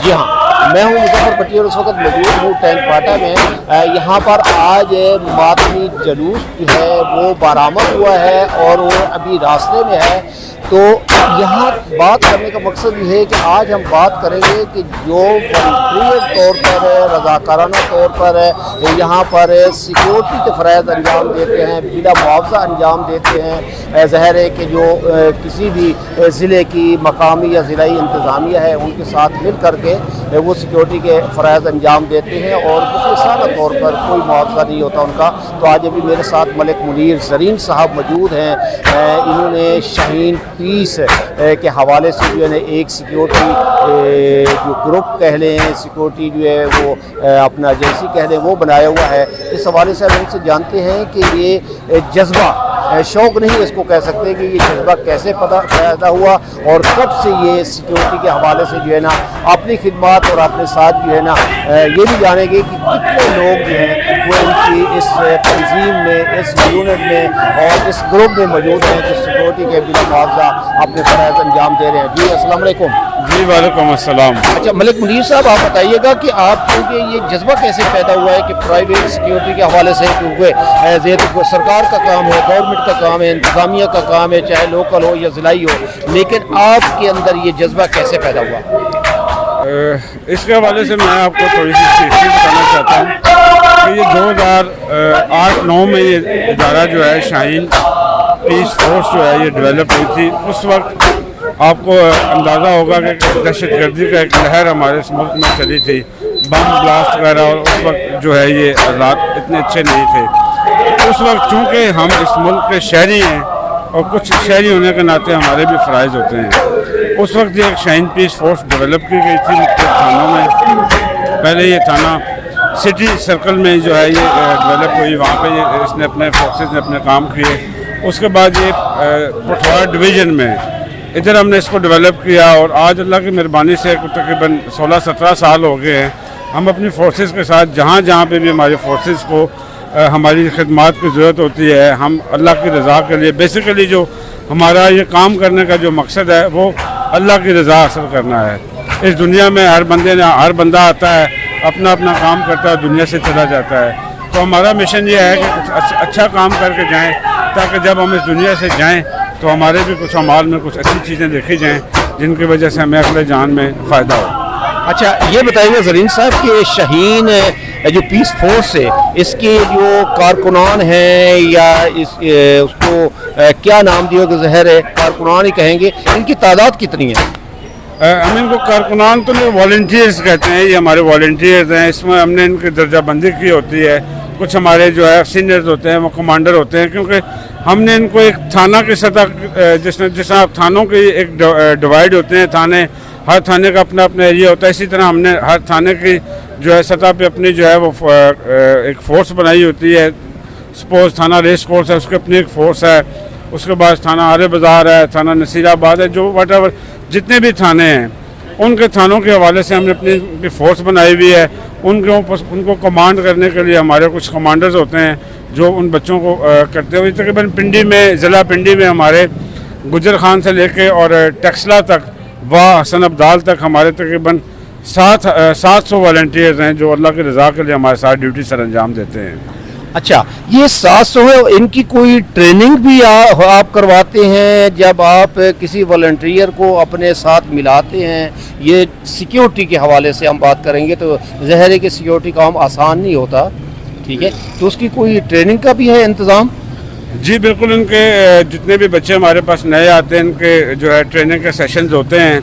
जी हाँ, मैं हूँ मुजफ्फरपट्टी और इस वक्त मौजूद हूँ टैंक पाटा में। यहाँ पर आज मातमी जुलूस जो है वो बरामद हुआ है और वो अभी रास्ते में है। तो यहाँ बात करने का मकसद ये है कि आज हम बात करेंगे कि जो वॉलंटियर तौर पर रज़ाकाराना तौर पर यहाँ पर सिक्योरिटी के फ़राइज़ अंजाम देते हैं, बिला मुआवजा अंजाम देते हैं। ज़ाहिर है कि जो किसी भी ज़िले की मकामी या ज़िलाई इंतज़ामिया है उनके साथ मिल करके वो सिक्योरिटी के फ़राइज़ अंजाम देते हैं और मुखलिसाना तौर पर कोई मुआवजा नहीं होता उनका। तो आज अभी मेरे साथ मलिक मुनीर ज़रीन साहब मौजूद हैं। इन्होंने शाहीन पीस के हवाले से जो है एक सिक्योरिटी जो ग्रुप कह लें, सिक्योरिटी जो है वो अपना एजेंसी कह लें वो बनाया हुआ है। इस हवाले से हम इनसे जानते हैं कि ये जज्बा, शौक़ नहीं इसको कह सकते कि ये जज्बा कैसे पैदा हुआ और कब से ये सिक्योरिटी के हवाले से जो है ना अपनी खिदमत और अपने साथ जो है ना ये भी जानेंगे कि कितने लोग जो हैं वो इनकी इस तंजीम में, इस यूनिट में और इस ग्रुप में मौजूद हैं जो सिक्योरिटी के बिना मुआवजा अपने फ़राइज़ अंजाम दे रहे हैं। जी अस्सलाम वालेकुम। जी वालेकुम अस्सलाम। अच्छा मलिक मुनीर साहब, आप बताइएगा कि आप क्योंकि ये जज्बा कैसे पैदा हुआ है कि प्राइवेट सिक्योरिटी के हवाले से, क्योंकि सरकार का काम है, गवर्नमेंट का काम है, इंतज़ामिया का काम है, चाहे लोकल हो या ज़िलाई हो, लेकिन आपके अंदर ये जज्बा कैसे पैदा हुआ? इसके हवाले से मैं आपको थोड़ी सी हिस्ट्री बताना चाहता हूँ कि ये 2008-9 में ये इदारा जो है शाहीन पीस फोर्स जो है ये डेवलप हुई थी। उस वक्त आपको अंदाज़ा होगा कि दहशत गर्दी का एक लहर हमारे इस मुल्क में चली थी, बम ब्लास्ट वगैरह, और उस वक्त जो है ये हालात इतने अच्छे नहीं थे। उस वक्त चूँकि हम इस मुल्क के शहरी हैं और कुछ शहरी होने के नाते हमारे भी फ़राइज़ होते हैं, उस वक्त ये एक शाहीन पीस फोर्स डेवलप की गई थी मुख्तलिफ थानों में। पहले ये थाना सिटी सर्कल में जो है ये डेवलप हुई, वहाँ पे ये इसने अपने फोर्सेस ने अपने काम किए। उसके बाद ये पठवार डिवीज़न में इधर हमने इसको डेवलप किया और आज अल्लाह की मेहरबानी से तकरीबन 16-17 साल हो गए हैं। हम अपनी फोर्सेस के साथ जहाँ जहाँ पे भी हमारी फोर्सेस को हमारी खिदमत की ज़रूरत होती है, हम अल्लाह की रज़ा के लिए, बेसिकली जो हमारा ये काम करने का जो मकसद है वो अल्लाह की रज़ा हासिल करना है। इस दुनिया में हर बंदा आता है, अपना अपना काम करता है, दुनिया से चला जाता है। तो हमारा मिशन ये है कि कुछ अच्छा काम करके जाएं ताकि जब हम इस दुनिया से जाएं तो हमारे भी कुछ अमाल में कुछ अच्छी चीज़ें देखी जाएं जिनकी वजह से हमें अगले जान में फ़ायदा हो। अच्छा ये बताइए ज़रीन साहब कि शाहीन जो पीस फोर्स है इसके जो कारकुनान हैं या उसको क्या नाम दिया कि ज़हर है कारकुनान ही कहेंगे, इनकी तादाद कितनी है? हम इनको कारकुनान तो नहीं, वॉलंटियर्स कहते हैं। ये हमारे वॉलंटियर्स हैं। इसमें हमने इनकी दर्जा बंदी की होती है। कुछ हमारे जो है सीनियर्स होते हैं, वो कमांडर होते हैं, क्योंकि हमने इनको एक थाना की सतह, जिस थानों के एक डिवाइड होते हैं थाने, हर थाने का अपना अपना एरिया होता है, इसी तरह हमने हर थाने की जो है सतह पे अपनी जो है वो एक फ़ोर्स बनाई होती है। सपोज थाना रेस कोर्स है, उसकी अपनी एक फ़ोर्स है। उसके बाद थाना आरे बाज़ार है, थाना नसीराबाद है, जो वट जितने भी थाने हैं उनके थानों के हवाले से हमने अपनी फ़ोर्स बनाई हुई है। उनको कमांड करने के लिए हमारे कुछ कमांडर्स होते हैं जो उन बच्चों को करते हुए तकरीबन पिंडी में, ज़िला पिंडी में हमारे गुजर खान से लेके और टक्सला तक व हसन अब्दाल तक हमारे तकरीबन 700 वॉलंटियर्स हैं जो अल्लाह की रज़ा के लिए हमारे साथ ड्यूटी सर अंजाम देते हैं। अच्छा ये 700 है, इनकी कोई ट्रेनिंग भी आप करवाते हैं जब आप किसी वॉलंटियर को अपने साथ मिलाते हैं? ये सिक्योरिटी के हवाले से हम बात करेंगे तो ज़ाहिर है कि सिक्योरिटी काम आसान नहीं होता, ठीक है, तो उसकी कोई ट्रेनिंग का भी है इंतज़ाम? जी बिल्कुल, इनके जितने भी बच्चे हमारे पास नए आते हैं इनके जो है ट्रेनिंग के सेशंस होते हैं,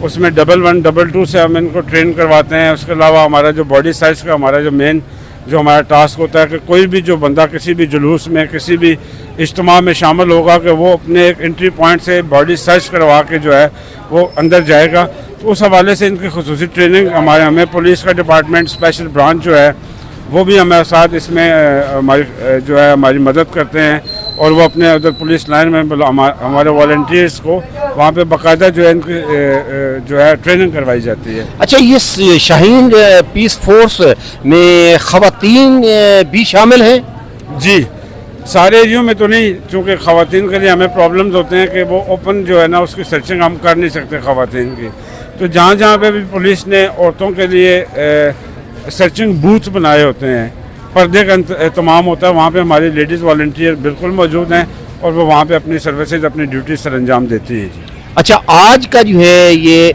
उसमें 1-1, 2-2 से हम इनको ट्रेन करवाते हैं। उसके अलावा हमारा जो बॉडी साइज़ का हमारा जो मेन जो हमारा टास्क होता है कि कोई भी जो बंदा किसी भी जुलूस में, किसी भी इज्तिमा में शामिल होगा कि वो अपने एक एंट्री पॉइंट से बॉडी सर्च करवा के जो है वो अंदर जाएगा। तो उस हवाले से इनकी खुसूसी ट्रेनिंग हमें पुलिस का डिपार्टमेंट स्पेशल ब्रांच जो है वो भी हमारे साथ इसमें हमारी मदद करते हैं और वो अपने उधर पुलिस लाइन में हमारे वॉलंटियर्स को वहाँ पे बाकायदा जो है इनकी जो है ट्रेनिंग करवाई जाती है। अच्छा ये शाहीन पीस फोर्स में ख़वातीन भी शामिल हैं? जी सारे एरियो में तो नहीं, क्योंकि ख़वातीन के लिए हमें प्रॉब्लम्स होते हैं कि वो ओपन जो है ना उसकी सर्चिंग हम कर नहीं सकते ख़वातीन की, تو جہاں جہاں پہ بھی پولیس نے عورتوں کے لیے سرچنگ بوتھ بنائے ہوتے ہیں، پردے کا اہتمام ہوتا ہے، وہاں پہ ہماری لیڈیز والنٹیئر بالکل موجود ہیں اور وہ وہاں پہ اپنی سروسز، اپنی ڈیوٹی سر انجام دیتی ہے جی۔ اچھا، آج کا جو ہے یہ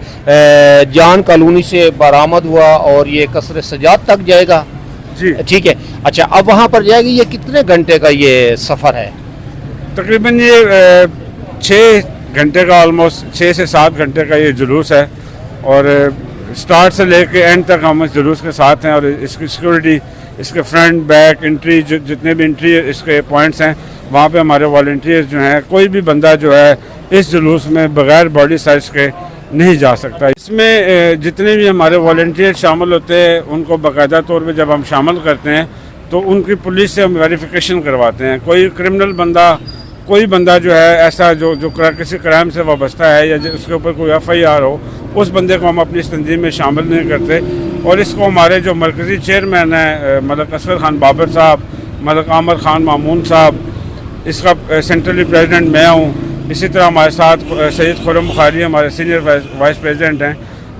جان کالونی سے برآمد ہوا اور یہ قصر سجاد تک جائے گا جی ٹھیک ہے۔ اچھا، اب وہاں پر جائے گی، یہ کتنے گھنٹے کا یہ سفر ہے؟ تقریباً یہ 6 گھنٹے کا، آلموسٹ 6 سے 7 گھنٹے کا یہ جلوس ہے، اور سٹارٹ سے لے کے اینڈ تک ہم اس جلوس کے ساتھ ہیں، اور اس کی سیکورٹی، اس کے فرنٹ بیک انٹری، جتنے بھی انٹری اس کے پوائنٹس ہیں وہاں پہ ہمارے والنٹیئر جو ہیں، کوئی بھی بندہ جو ہے اس جلوس میں بغیر باڈی سائز کے نہیں جا سکتا۔ اس میں جتنے بھی ہمارے والنٹیئر شامل ہوتے ہیں ان کو باقاعدہ طور پہ جب ہم شامل کرتے ہیں تو ان کی پولیس سے ہم ویریفیکیشن کرواتے ہیں۔ کوئی کرمنل بندہ، کوئی بندہ جو ہے ایسا جو کسی کرائم سے وابستہ ہے یا اس کے اوپر کوئی FIR ہو، اس بندے کو ہم اپنی اس تنظیم میں شامل نہیں کرتے، اور اس کو ہمارے جو مرکزی چیئرمین ہیں ملک اصغر خان بابر صاحب، ملک عامر خان مامون صاحب، اس کا سینٹرلی پریزیڈنٹ میں ہوں، اسی طرح ہمارے ساتھ سید خرم بخاری ہمارے سینئر وائس پریزیڈنٹ ہیں،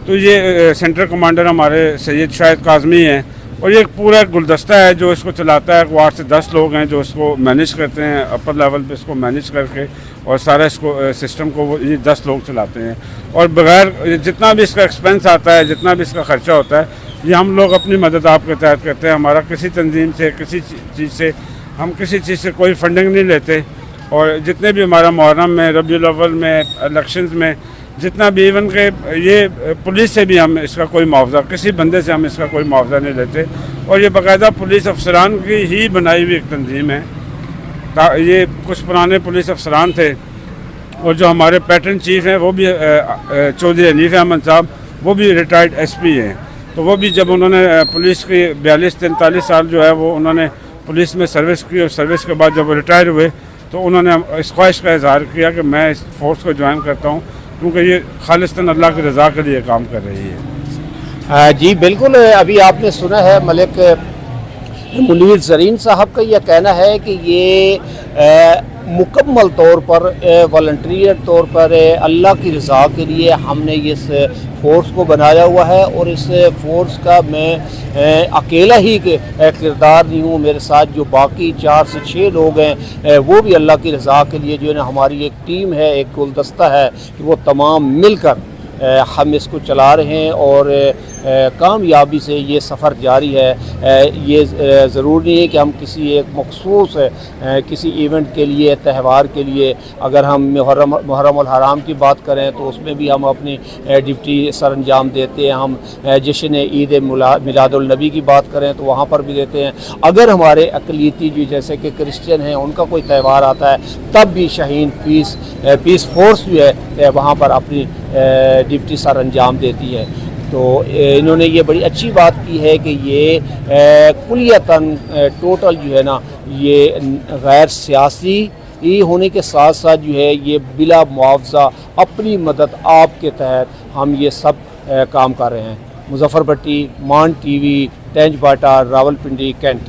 تو یہ سینٹر کمانڈر ہمارے سید شاہد کاظمی ہیں، اور یہ پورا گلدستہ ہے جو اس کو چلاتا ہے۔ 8 سے 10 لوگ ہیں جو اس کو مینیج کرتے ہیں، اپر لیول پہ اس کو مینیج کر کے، اور سارا اس کو سسٹم کو یہ 10 لوگ چلاتے ہیں، اور بغیر جتنا بھی اس کا ایکسپینس آتا ہے، جتنا بھی اس کا خرچہ ہوتا ہے، یہ ہم لوگ اپنی مدد آپ کے تحت کرتے ہیں۔ ہمارا کسی تنظیم سے، کسی چیز سے، ہم کسی چیز سے کوئی فنڈنگ نہیں لیتے، اور جتنے بھی ہمارا محرم میں، ربیع الاول میں، الیکشنز میں جتنا بھی، ایون کہ یہ پولیس سے بھی ہم اس کا کوئی معاوضہ، کسی بندے سے ہم اس کا کوئی معاوضہ نہیں لیتے، اور یہ باقاعدہ پولیس افسران کی ہی بنائی ہوئی ایک تنظیم ہے۔ یہ کچھ پرانے پولیس افسران تھے، اور جو ہمارے پیٹرن چیف ہیں وہ بھی چودھری حنیف احمد صاحب، وہ بھی ریٹائرڈ SP ہیں، تو وہ بھی جب انہوں نے پولیس کی 42-43 سال جو ہے وہ انہوں نے پولیس میں سروس کی، اور سروس کے بعد جب وہ ریٹائر ہوئے تو انہوں نے اس خواہش کا اظہار کیا کہ میں اس فورس کو جوائن کرتا ہوں، کیونکہ یہ خالصتاً اللہ کی رضا کے لیے کام کر رہی ہے۔ جی بالکل، ابھی آپ نے سنا ہے ملک منیر زرین صاحب کا یہ کہنا ہے کہ یہ مکمل طور پر والنٹیئر طور پر اللہ کی رضا کے لیے ہم نے اس فورس کو بنایا ہوا ہے، اور اس فورس کا میں اکیلا ہی کردار نہیں ہوں، میرے ساتھ جو باقی 4 سے 6 لوگ ہیں وہ بھی اللہ کی رضا کے لیے جو ہے نا، ہماری ایک ٹیم ہے، ایک گلدستہ ہے کہ وہ تمام مل کر ہم اس کو چلا رہے ہیں، اور کامیابی سے یہ سفر جاری ہے۔ یہ ضرور نہیں ہے کہ ہم کسی ایک مخصوص کسی ایونٹ کے لیے، تہوار کے لیے، اگر ہم محرم الحرام کی بات کریں تو اس میں بھی ہم اپنی ڈیوٹی سر انجام دیتے ہیں، ہم جشن عید میلاد النبی کی بات کریں تو وہاں پر بھی دیتے ہیں، اگر ہمارے اقلیتی جو جیسے کہ کرسچن ہیں ان کا کوئی تہوار آتا ہے تب بھی شاہین پیس فورس جو ہے وہاں پر اپنی ڈیوٹی سر انجام دیتی ہے۔ تو انہوں نے یہ بڑی اچھی بات کی ہے کہ یہ کلیتاً ٹوٹل جو ہے نا، یہ غیر سیاسی ہونے کے ساتھ ساتھ جو ہے یہ بلا معاوضہ اپنی مدد آپ کے تحت ہم یہ سب کام کر رہے ہیں۔ Muzaffar Bhatti, Maan TV، Tench Bhata, Rawalpindi, Kent.